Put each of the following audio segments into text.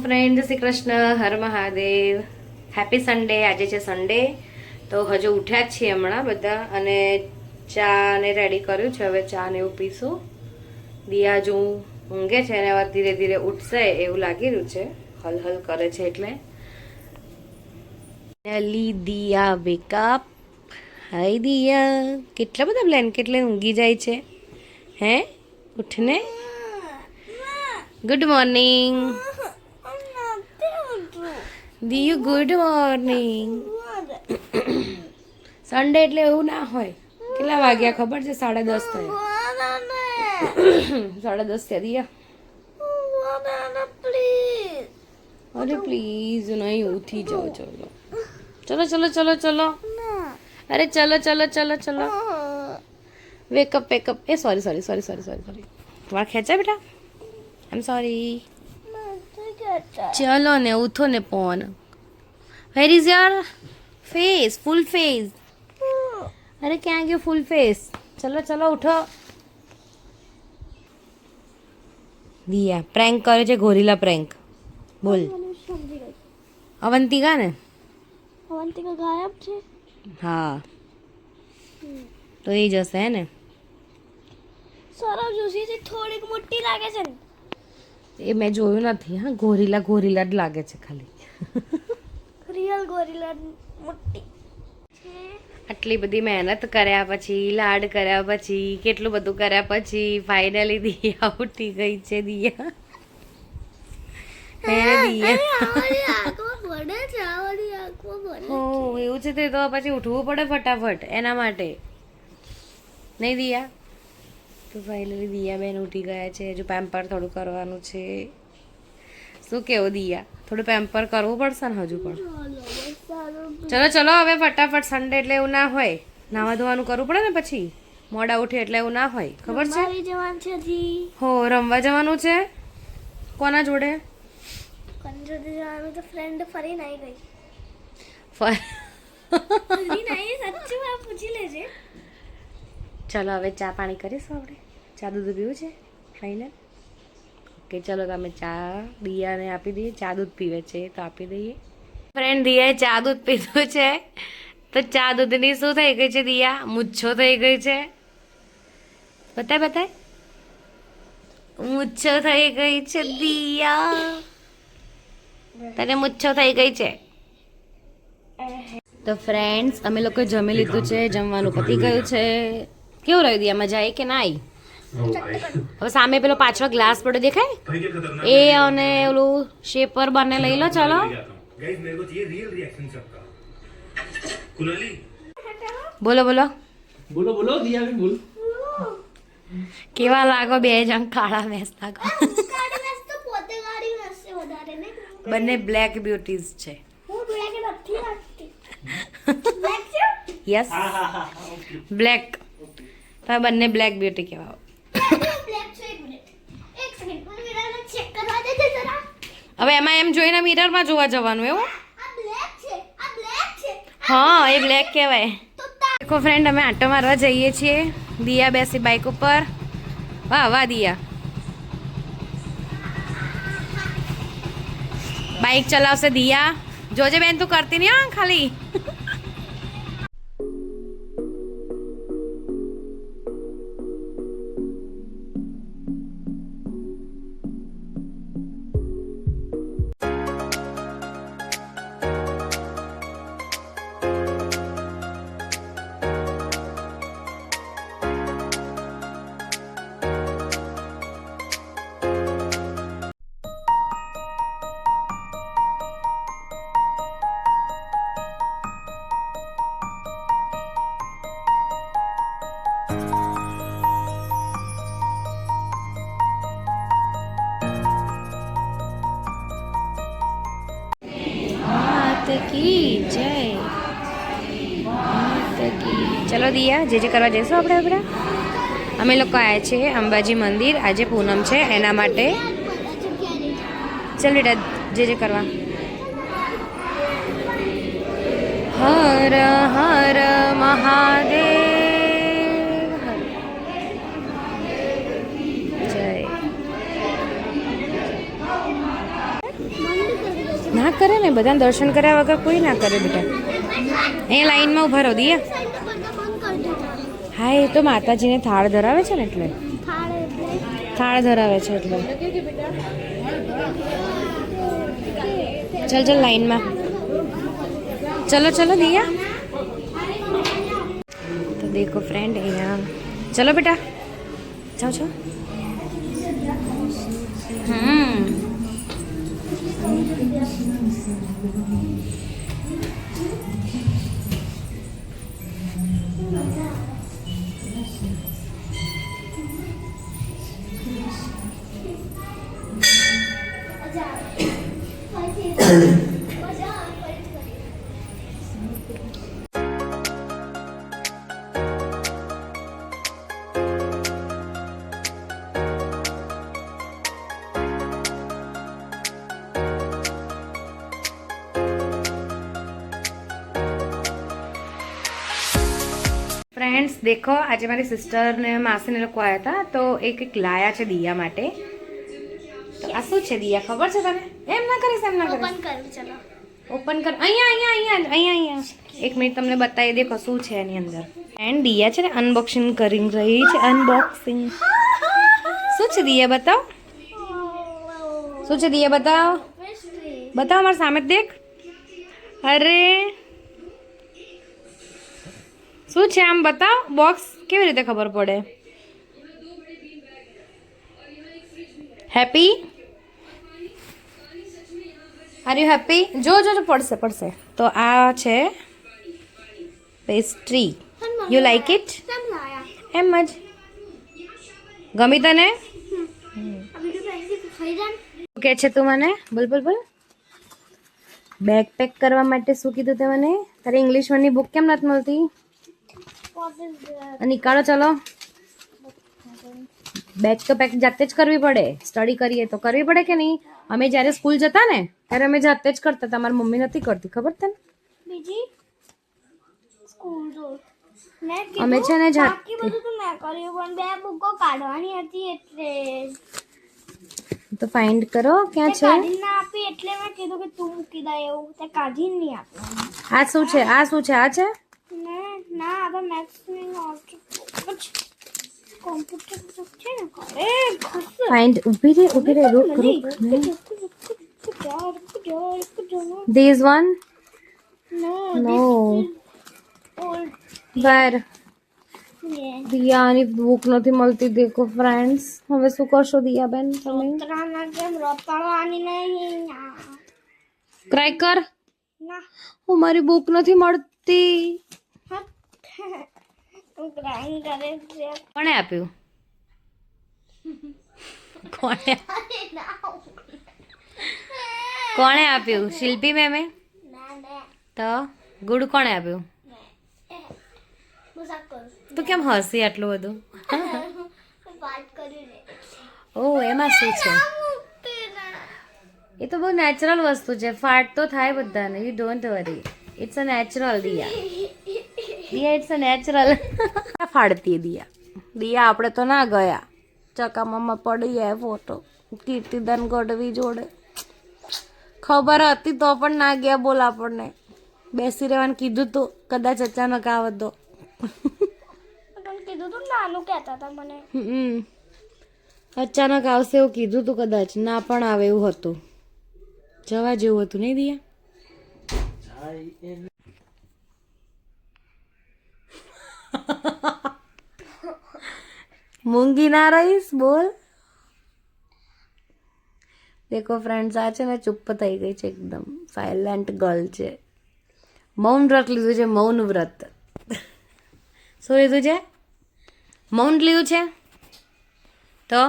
Friend, જય શ્રી કૃષ્ણ, હર Mahadev, happy Sunday. આજે છે સન્ડે, તો હજુ ઉઠ્યા જ છીએ હમણાં બધા, અને ચા ને રેડી કર્યું છે. હવે ચા ને એવું પીશું. દિયા જો ઊંઘે છે અને હવે ધીરે ધીરે ઉઠશે એવું લાગી રહ્યું છે, હલ હલ કરે છે એટલે. અલી દિયા વેકઅપ. હાય દિયા, કેટલા બધા બ્લેન્કેટ લઈને ઊંઘી જાય છે. હે ઉઠને. Good morning Diyu, good morning. Sunday એટલે એવું ના હોય. કેટલા વાગ્યા ખબર છે? 10:30 થયા. 10:30 થયા દિયા. અરે પ્લીઝ નહીં, ઉઠી જાઓ. ચલો ચલો ચલો ચલો ચલો. અરે ચલો ચલો ચલો ચલો. Wake up wake up. એ sorry sorry sorry sorry sorry sorry. તમારે ખેંચા બેટા? I am sorry. ચલો ને ઉઠો ને પોન. Where is your face? Full face. અરે ક્યાં ગયો ફૂલ ફેસ? ચલો ચલો ઉઠો. દિયા પ્રેન્ક કરે છે, ગોરીલા પ્રેન્ક. બોલ. અવંતિકા ને? અવંતિકા ગાયબ છે. હા, તો એ જશે હે ને. સૌરવ જોશી થોડીક મોટી લાગે છે ને. એ મેં જોયું નથી. હા, ગોરીલા ગોરીલા જ લાગે છે ખાલી. રિયલ ગોરિલા મોટી છે. આટલી બધી મહેનત કર્યા પછી, લાડ કર્યા પછી, કેટલું બધું કર્યા પછી ફાઇનલી દિયા ઉઠી ગઈ છે. દિયા હે દિયા. હો એવું છે તે તો પછી ઉઠવું પડે ફટાફટ એના માટે, નહીં દિયા? તો ફાઇનલી દિયા બેન ઉઠી ગયા છે. હજુ પેમ્પર થોડું કરવાનું છે. શું કેવું દિયા? થોડું પેમ્પર કરવું પડશે ને હજુ પણ. ચલો ચલો હવે ફટાફટ. સન્ડે એટલે એવું ના હોય, નાવા ધોવાનું કરવું પડે ને પછી મોડા ઉઠે એટલે એવું ના હોય, ખબર છે? જવાનું છે હજી. હો, રમવા જવાનું છે. કોના જોડે? કંજોડે જવાનું તો ફ્રેન્ડ ફરીને આવી ગઈ. ફરીને આવી, સાચું આ પૂછી લેજે. ચલો હવે ચા પાણી કરીશું આપણે. ચા દૂધ પીવું છે ફાઇનલ? ઓકે ચલો, તમે ચા દિયાને આપી દઈએ. ચા દૂધ પીવે છે તો આપી દઈએ. ફ્રેન્ડ, દિયાએ ચા દૂધ પીધું છે, તો ચા દૂધની શું થઈ ગઈ છે દિયા? મુચ્છો થઈ ગઈ છે. બતાય બતાય. મુચ્છો થઈ ગઈ છે દિયા. તને મુચ્છો થઈ ગઈ છે. તો ફ્રેન્ડ્સ, અમે લોકો જમી લીધું છે, જમવાનું પતી ગયું છે. કેવું રહ્યું દિયા? મજા આવી કે ના આવી? હવે સામે પેલો પાછળ ગ્લાસ પડ્યો દેખાય, એ અને ઓલું શેપર બંને લઈ લો. ચલો બોલો બોલો બોલો બોલો દિયા બેન, બોલો. કેવા લાગો બે જણ? કાળા ભેંસ લાગો. બંને બ્લેક બ્યુટીઝ છે. Yes, black. તમે બંને બ્લેક બ્યુટી કહેવાઓ. હવે એમાં એમ જોઈને મિરરમાં જોવા જવાનું એવું? હા, એ બ્લેક કહેવાય. દેખો ફ્રેન્ડ, અમે આંટો મારવા જઈએ છીએ. દિયા બેસી બાઇક ઉપર. વાહ વાહ દિયા. બાઇક ચલાવશે દિયા. જોજે બેન, તું કરતી નહીં હા ખાલી. ચલો દિયા, જે કરવા જઈશું આપણે. અમે લોકો આવ્યા છીએ અંબાજી મંદિર. આજે પૂનમ છે એના માટે. ચાલ બેટા, જે કરવા. હર હર મહાદેવ. જય. ના કરે ને, બધા દર્શન કર્યા વગર કોઈ ના કરે બેટા. અહીંયા લાઈનમાં ઉભા રહો દિયા. સાઈડ બધા બંધ કરી દીધા. હા એ તો માતાજીને થાળ ધરાવે છે ને એટલે. થાળ એટલે થાળ ધરાવે છે એટલે. ચલ ચલ લાઈનમાં. ચલો ચલો દિયા. તો દેખો ફ્રેન્ડ અહીંયા. ચલો બેટા જાઓ છો. ફ્રેન્ડ્સ દેખો આજે મારી સિસ્ટર ને માસીને લોકો આવ્યા હતા તો એક લાયા છે દિયા માટે. તો આ શું છે દિયા ખબર છે તને? એમ ના કરીશ એમ ના ઓપન કરીશ. કરું ચલો. ઓપન કર. અહીંયા એક મિનિટ તમને બતાવી દેખો શું છે એની અંદર. એન્ડ દિયા છે ને અનબોક્સિંગ કરી રહી છે. અનબોક્સિંગ શું છે દિયા બતાવ. શું છે દિયા બતાવ. બતાવ મારી સામે દેખ. અરે શું છે આમ બતાવ. બોક્સ કેવી રીતે ખબર પડે? હેપી? Are you happy? જો પડશે. તો આ છે પેસ્ટ્રી. You like it? કેમ લાયા? એમ જ ગમી તને? અભી તો પહેલી ખાઈ જા. શું કે છે તું મને? બોલ. બેગ પેક કરવા માટે શું કીધું તે મને? તારે ઇંગ્લિશ વનની બુક કેમ નથી મળતી? What is that? નીકાળો ચલો. બેગ તો પેક જાતે જ કરવી પડે. સ્ટડી કરીએ તો કરવી પડે કે નહીં? અમે જ્યારે સ્કૂલ જતા ને ત્યારે અમે જાતે જ કરતા. તમારી મમ્મી નથી કરતી ખબર તને? બીજી સ્કૂલ તો મેં અમે છે ને જાતે. બાકી બધું તો મેં કર્યું પણ બે બુકો કાઢવાની હતી એટલે તો ફાઇન્ડ કરો ક્યાં તે છે. કાઢી ના આપી એટલે મેં કીધું કે તું મૂકી દે એવું તે કાઢી નહીં આપવાનું. આ શું છે? આ છે ના આ તો મેથ્સ ની કોમ્પ્યુટર છે ને કરે ખસ ફાઇન્ડ. ઊભી રે રૂક. This one? No. Where? દિયાની ભૂખ નથી મળતી દેખો ફ્રેન્ડ્સ. હવે શું કરશો દિયા બેન તમે? ત્રાના કેમ રતાળવાની નહીં ક્રાય કર. ના હું મારી ભૂખ નથી મળતી. હું ક્રાઇંગ કરે છે. કોણે આપ્યું? કોણે આપ્યું? શિલ્પી મેમે? ના તો ગુડ કોણે આપ્યું? મજાક કરું તું કેમ હસી આટલું બધું? વાત કરી રે ઓહ એમાં શું છે? એ તો બહુ નેચરલ વસ્તુ છે. ફાટ તો થાય બધાને. You don't worry. It's a natural Diya. It's a natural. ફાડતી દિયા આપણે તો ના ગયા. ચકામાં પડી જાય ફોટો કીર્તિદાન ગઢવી જોડે. ખબર હતી તો પણ ના ગયા. બોલ આપણને બેસી રહેવાનું કીધું તો કદાચ અચાનક આવત તો. તમે કીધું તું નાનું કહેતા હતા મને. અચાનક આવશે એવું કીધું તું કદાચ. ના પણ આવે એવું હતું. જવા જેવું હતું નહીં દિયા? મૂંગી ના રહીશ બોલ. દેખો ફ્રેન્ડ્સ આ છે ને ચૂપ થઈ ગઈ છે એકદમ. સાયલેન્ટ ગર્લ છે. મૌન વ્રત લીધું છે. મૌન વ્રત. શું લીધું છે? મૌન લીધું છે. તો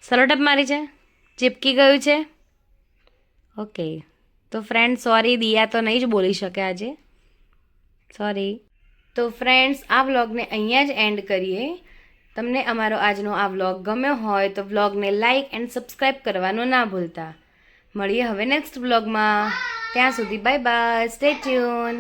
સલોટપ મારી છે. ચીપકી ગયું છે. ઓકે તો ફ્રેન્ડ સોરી દિયા તો નહીં જ બોલી શકે આજે. સોરી. તો ફ્રેન્ડ્સ આ વ્લોગને અહીંયા જ એન્ડ કરીએ. તમને અમારો આજનો આ વ્લોગ ગમ્યો હોય તો વ્લોગને લાઇક એન્ડ સબસ્ક્રાઈબ કરવાનું ના ભૂલતા. મળીએ હવે નેક્સ્ટ વ્લોગમાં. ત્યાં સુધી બાય બાય. Stay tune.